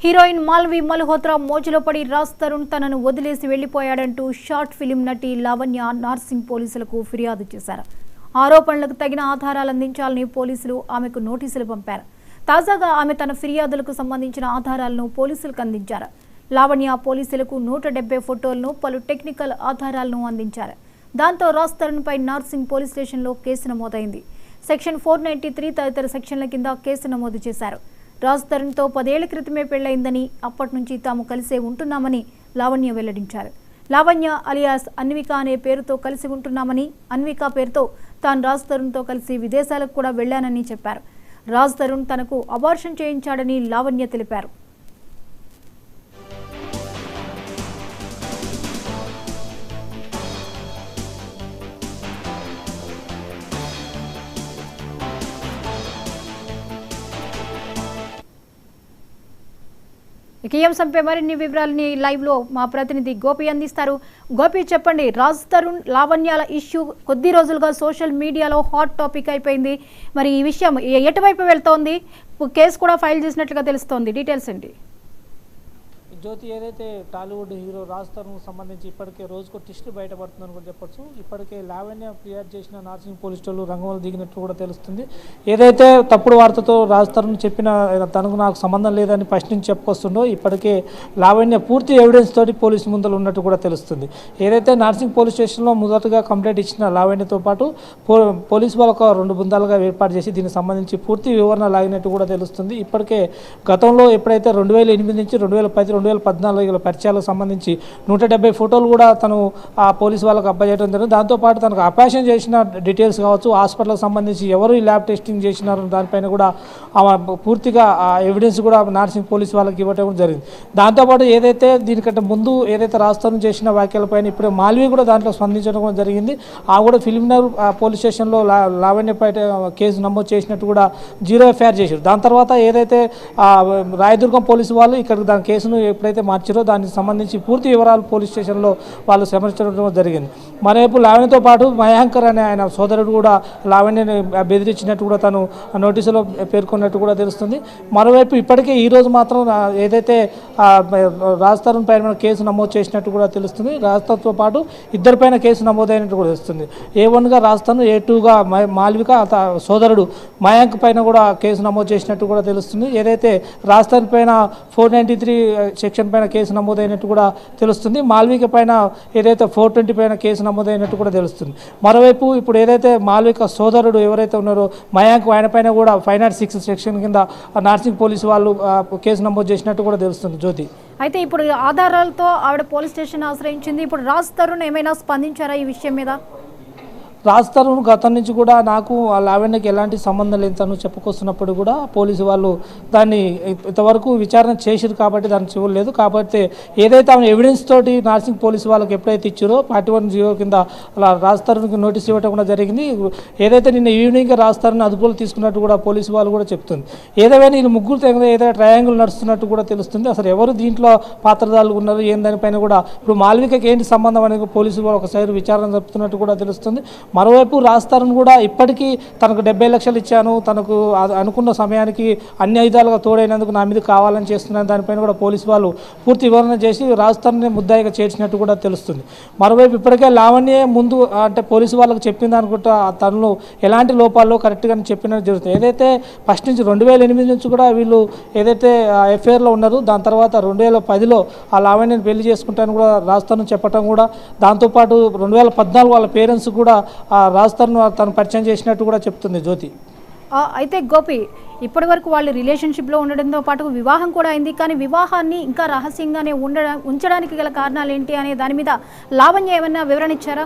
Heroine Malvi Malhotra మోజులో పడి రాజ్ తరుణ్ తనను వదిలేసి వెళ్లిపోయాడంటూ షార్ట్ ఫిలిం నటి లావణ్య నార్సింగ్ పోలీసులకు ఫిర్యాదు చేశారు. ఆరోపణలకు తగిన ఆధారాలు అందించాలని పోలీసులు ఆమెకు నోటీసులు పంపారు. తాజాగా ఆమె తన ఫిర్యాదులకు సంబంధించిన ఆధారాలను పోలీసులకు అందించారు. లావణ్య పోలీసులకు 170 ఫోటోలను, పలు టెక్నికల్ ఆధారాలను అందించారు. దాంతో రాజ్ తరుణ్ పై నార్సింగ్ పోలీస్ స్టేషన్లో కేసు నమోదైంది. సెక్షన్ 493 తదితర సెక్షన్ల కింద కేసు నమోదు చేశారు. రాజ్ తరుణ్తో 10 ఏళ్ల క్రితమే పెళ్లైందని, అప్పటి నుంచి తాము కలిసే ఉంటున్నామని లావణ్య వెల్లడించారు. లావణ్య అలియాస్ అన్విక అనే పేరుతో కలిసి ఉంటున్నామని, అన్విక పేరుతో తాను రాజ్ తరుణ్తో కలిసి విదేశాలకు కూడా వెళ్లానని చెప్పారు. రాజ్ తరుణ్ తనకు అబార్షన్ చేయించాడని లావణ్య తెలిపారు. ఈ అంశంపై మరిన్ని వివరాలని లైవ్ లో మా ప్రతినిధి గోపి అందిస్తారు. గోపి, చెప్పండి, రాజ్ తరుణ్ లావణ్యాల ఇష్యూ కొద్ది రోజులుగా సోషల్ మీడియాలో హాట్ టాపిక్ అయిపోయింది. మరి ఈ విషయం ఎటువైపు వెళ్తోంది? కేసు కూడా ఫైల్ చేసినట్లుగా తెలుస్తోంది. డీటెయిల్స్ ఏంటి? జ్యోతి, ఏదైతే టాలీవుడ్ హీరో రాజ్ తరుణ్కు సంబంధించి ఇప్పటికే రోజుకు ట్విస్ట్ బయటపడుతుందని కూడా చెప్పొచ్చు. ఇప్పటికే లావణ్య ఫిర్యాదు చేసిన నార్సింగ్ పోలీస్ స్టేషన్లో రంగంలో దిగినట్టు కూడా తెలుస్తుంది. ఏదైతే తప్పుడు వార్తతో రాజ్ తరుణ్ చెప్పిన తనకు నాకు సంబంధం లేదని ఫస్ట్ నుంచి చెప్పుకొస్తుండో, ఇప్పటికే లావణ్య పూర్తి ఎవిడెన్స్ తోటి పోలీసు ముందర ఉన్నట్టు కూడా తెలుస్తుంది. ఏదైతే నార్సింగ్ పోలీస్ స్టేషన్లో మొదటగా కంప్లైంట్ ఇచ్చిన లావణ్యతో పాటు పోలీసు వాళ్ళకు 2 బృందాలుగా ఏర్పాటు చేసి దీనికి సంబంధించి పూర్తి వివరణ లాగినట్టు కూడా తెలుస్తుంది. ఇప్పటికే గతంలో ఎప్పుడైతే 2008 నుంచి 2010, 2014 పరిచయాలకు సంబంధించి 170 ఫోటోలు కూడా తను ఆ పోలీసు వాళ్ళకు అప్పచేయడం జరిగింది. దాంతోపాటు తనకు అపాషన్ చేసిన డీటెయిల్స్ కావచ్చు, హాస్పిటల్కి సంబంధించి ఎవరు ఈ ల్యాబ్ టెస్టింగ్ చేసినారు దానిపైన కూడా పూర్తిగా ఆ ఎవిడెన్స్ కూడా నార్సింగ్ పోలీసు వాళ్ళకి ఇవ్వడం జరిగింది. దాంతోపాటు ఏదైతే దీనికంటే ముందు ఏదైతే రాజ్ తరుణ్ చేసిన వ్యాఖ్యలపైన ఇప్పుడు మాల్వి కూడా దాంట్లో స్పందించడం కూడా జరిగింది. ఆ కూడా ఫిలింనగర్ పోలీస్ స్టేషన్లో లావణ్యపై కేసు నమోదు చేసినట్టు కూడా 0 ఎఫ్ఐఆర్ చేశారు. దాని తర్వాత ఏదైతే రాయదుర్గం పోలీసు వాళ్ళు ఇక్కడ దాని కేసును ఎప్పుడైతే మార్చారో దానికి సంబంధించి పూర్తి వివరాలు పోలీస్ స్టేషన్లో వాళ్ళు సమర్పించడం జరిగింది. మరోవైపు లావణ్యతో పాటు మయాంకర్ అనే ఆయన సోదరుడు కూడా లావణ్యని బెదిరించినట్టు కూడా తను నోటీసులో పేర్కొన్నట్టు కూడా తెలుస్తుంది. మరోవైపు ఇప్పటికే ఈరోజు మాత్రం ఏదైతే రాజ్ తరుణ్ పైన కేసు నమోదు చేసినట్టు కూడా తెలుస్తుంది. రాజ్ తరుణ్తో పాటు ఇద్దరిపైన కేసు నమోదైనట్టు కూడా తెలుస్తుంది. A1గా రాజ్ తరుణ్, A2గా మాల్విక, సోదరుడు మయాంక్ పైన కూడా కేసు నమోదు చేసినట్టు కూడా తెలుస్తుంది. ఏదైతే రాజ్ తరుణ్ పైన 493 సెక్షన్ పైన కేసు నమోదైనట్టు కూడా తెలుస్తుంది. మాల్విక పైన ఏదైతే 420 పైన కేసు నమోదైనట్టు కూడా తెలుస్తుంది. మరోవైపు ఇప్పుడు ఏదైతే మాల్విక సోదరుడు ఎవరైతే ఉన్నారో మయాంక్, ఆయన పైన కూడా 506 సెక్షన్ కింద నార్సింగ్ పోలీసు వాళ్ళు కేసు నమోదు చేసినట్టు కూడా తెలుస్తుంది. జ్యోతి, అయితే ఇప్పుడు ఆధారాలతో ఆవిడ పోలీస్ స్టేషన్ ఆశ్రయించింది. ఇప్పుడు రాజ్ తరుణ్ ఏమైనా స్పందించారా ఈ విషయం మీద? రాజ్ తరుణ్ గతం నుంచి కూడా నాకు లావణ్యకి ఎలాంటి సంబంధం లేదు తను చెప్పుకొస్తున్నప్పుడు కూడా పోలీసు వాళ్ళు దాన్ని ఇంతవరకు విచారణ చేసిరు కాబట్టి దాన్ని చూడలేదు. కాబట్టి ఏదైతే ఆమె ఎవిడెన్స్ తోటి నార్సింగ్ పోలీసు వాళ్ళకి ఎప్పుడైతే ఇచ్చారో 41 కింద అలా రాజ్ తరుణ్కి నోటీస్ ఇవ్వడం కూడా జరిగింది. ఏదైతే నిన్న ఈవినింగ్ రాజ్ తరుణ్ అదుపులో తీసుకున్నట్టు కూడా పోలీసు వాళ్ళు కూడా చెప్తుంది. ఏదైనా వీళ్ళు ముగ్గురు ఏదైతే ట్రయాంగిల్ నడుస్తున్నట్టు కూడా తెలుస్తుంది. అసలు ఎవరు దీంట్లో పాత్రదారులు ఉన్నారు దానిపైన కూడా ఇప్పుడు మాల్వికకి ఏంటి సంబంధం అనేది పోలీసు వాళ్ళు ఒకసారి విచారణ జరుపుతున్నట్టు కూడా తెలుస్తుంది. మరోవైపు రాజ్ తరుణ్ కూడా ఇప్పటికీ తనకు 70 లక్షలు ఇచ్చాను, తనకు అనుకున్న సమయానికి అన్ని ఆయుధాలుగా తోడైనందుకు నా మీద కావాలని చేస్తున్నాను దానిపైన కూడా పోలీసు వాళ్ళు పూర్తి వివరణ చేసి రాజ్ తరుణ్ని ముద్దాయిగా చేర్చినట్టు కూడా తెలుస్తుంది. మరోవైపు ఇప్పటికే లావణ్య ముందు అంటే పోలీసు వాళ్ళకి చెప్పింది అనుకుంటా తనలో ఎలాంటి లోపాల్లో కరెక్ట్గా చెప్పినట్టు జరుగుతుంది. ఏదైతే ఫస్ట్ నుంచి 2008 నుంచి కూడా వీళ్ళు ఏదైతే ఎఫ్ఐఆర్లో ఉన్నారో దాని తర్వాత 2010లో ఆ లావణ్యని పెళ్లి చేసుకుంటాను కూడా రాజ్ తరుణ్ చెప్పడం కూడా, దాంతోపాటు 2014 వాళ్ళ పేరెంట్స్ కూడా రాజ్ తరుణ్ తను పరిచయం చేసినట్టు కూడా చెప్తుంది. జ్యోతి, అయితే గోపి, ఇప్పటి వరకు వాళ్ళు రిలేషన్షిప్లో ఉండడంతో పాటు వివాహం కూడా అయింది. కానీ వివాహాన్ని ఇంకా రహస్యంగానే ఉంచడానికి గల కారణాలు ఏంటి అనే దాని మీద లావణ్య ఏమైనా వివరణ ఇచ్చారా?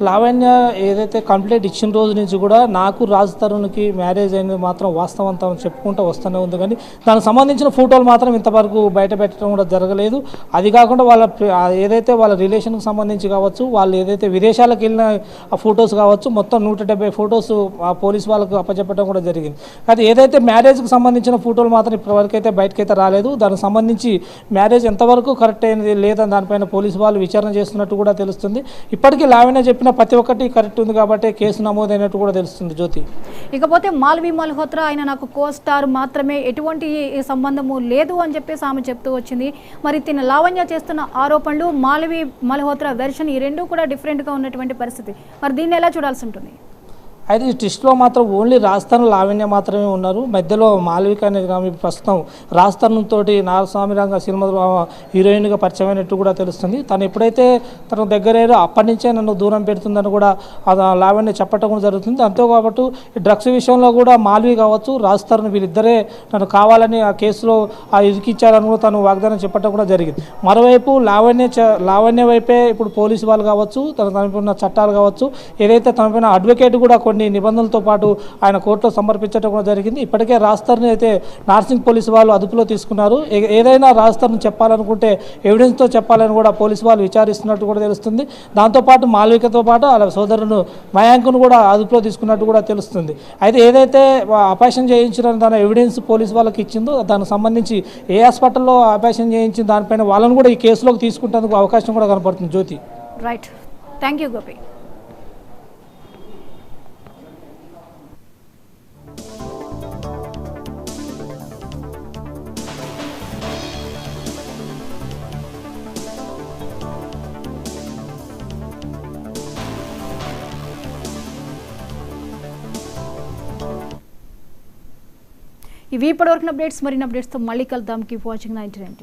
లావణ్య ఏదైతే కంప్లైంట్ ఇచ్చిన రోజు నుంచి కూడా నాకు రాజ్ తరుణ్కి మ్యారేజ్ అయినది మాత్రం వాస్తవంతా చెప్పుకుంటూ వస్తూనే ఉంది. కానీ దానికి సంబంధించిన ఫోటోలు మాత్రం ఇంతవరకు బయట పెట్టడం కూడా జరగలేదు. అది కాకుండా వాళ్ళ ఏదైతే వాళ్ళ రిలేషన్కి సంబంధించి కావచ్చు, వాళ్ళు ఏదైతే విదేశాలకు వెళ్ళిన ఆ ఫొటోస్ కావచ్చు, మొత్తం 170 ఫొటోస్ ఆ పోలీసు వాళ్ళకు అప్పచెప్పడం కూడా జరిగింది. అది ఏదైతే మ్యారేజ్కి సంబంధించిన ఫోటోలు మాత్రం ఇప్పటివరకు అయితే బయటకైతే రాలేదు. దానికి సంబంధించి మ్యారేజ్ ఎంతవరకు కరెక్ట్ అయినది లేదని దానిపైన పోలీసు వాళ్ళు విచారణ చేస్తున్నట్టు కూడా తెలుస్తుంది. ఇప్పటికీ లావణ్య చెప్పిన ప్రతి ఒక్కటి కరెక్ట్ ఉంది కాబట్టి కేసు నమోదైనట్టు కూడా తెలుస్తుంది జ్యోతి. ఇకపోతే మాల్వి మల్హోత్రా ఆయన నాకు కో స్టార్ మాత్రమే, ఎటువంటి సంబంధము లేదు అని చెప్పేసి ఆమె చెప్తూ వచ్చింది. మరి తిన లావణ్య చేస్తున్న ఆరోపణలు, మాల్వి మల్హోత్రా వెర్షన్, ఈ రెండు కూడా డిఫరెంట్గా ఉన్నటువంటి పరిస్థితి. మరి దీన్ని ఎలా చూడాల్సి ఉంటుంది? అయితే ఈ ట్విస్ట్లో మాత్రం ఓన్లీ రాజస్థాన్ లావణ్య మాత్రమే ఉన్నారు. మధ్యలో మాల్విక అనేది ఆమె ప్రస్తుతం రాజస్థాన్ తోటి నాగస్వామి రంగ సినిమాలో హీరోయిన్గా పరిచయం అయినట్టు కూడా తెలుస్తుంది. తను ఎప్పుడైతే తన దగ్గర అప్పటి నుంచే నన్ను దూరం పెడుతుందని కూడా లావణ్య చెప్పటం కూడా జరుగుతుంది. అంతే కాబట్టి ఈ డ్రగ్స్ విషయంలో కూడా మాల్వి కావచ్చు, రాజస్థాన్ వీళ్ళిద్దరే నన్ను కావాలని ఆ కేసులో ఇరికిచ్చారని కూడా తను వాగ్దానం చెప్పటం కూడా జరిగింది. మరోవైపు లావణ్య వైపే ఇప్పుడు పోలీసు వాళ్ళు కావచ్చు, తనపైన చట్టాలు కావచ్చు, ఏదైతే తనపైన అడ్వకేట్ కూడా కొన్ని నిబంధనలతో పాటు ఆయన కోర్టులో సమర్పించడం కూడా జరిగింది. ఇప్పటికే రాజస్థాన్ అయితే నార్సింగ్ పోలీసు వాళ్ళు అదుపులో తీసుకున్నారు. ఏదైనా రాజస్థాన్ చెప్పాలనుకుంటే ఎవిడెన్స్తో చెప్పాలని కూడా పోలీసు వాళ్ళు విచారిస్తున్నట్టు కూడా తెలుస్తుంది. దాంతోపాటు మాల్వికతో పాటు వాళ్ళ సోదరుడు మయాంక్ను కూడా అదుపులో తీసుకున్నట్టు కూడా తెలుస్తుంది. అయితే ఏదైతే ఆపరేషన్ చేయించిన దాని ఎవిడెన్స్ పోలీసు వాళ్ళకి ఇచ్చిందో దానికి సంబంధించి ఏ హాస్పిటల్లో ఆపరేషన్ చేయించిన దానిపైన వాళ్ళని కూడా ఈ కేసులోకి తీసుకుంటేందుకు అవకాశం కూడా కనపడుతుంది Jyothi. Right, thank you Gopi. ఇవి ఇప్పటివరకు అప్డేట్స్. మరిన్ని అప్డేట్స్తో మళ్ళీ కలుద్దాం. Keep watching 99.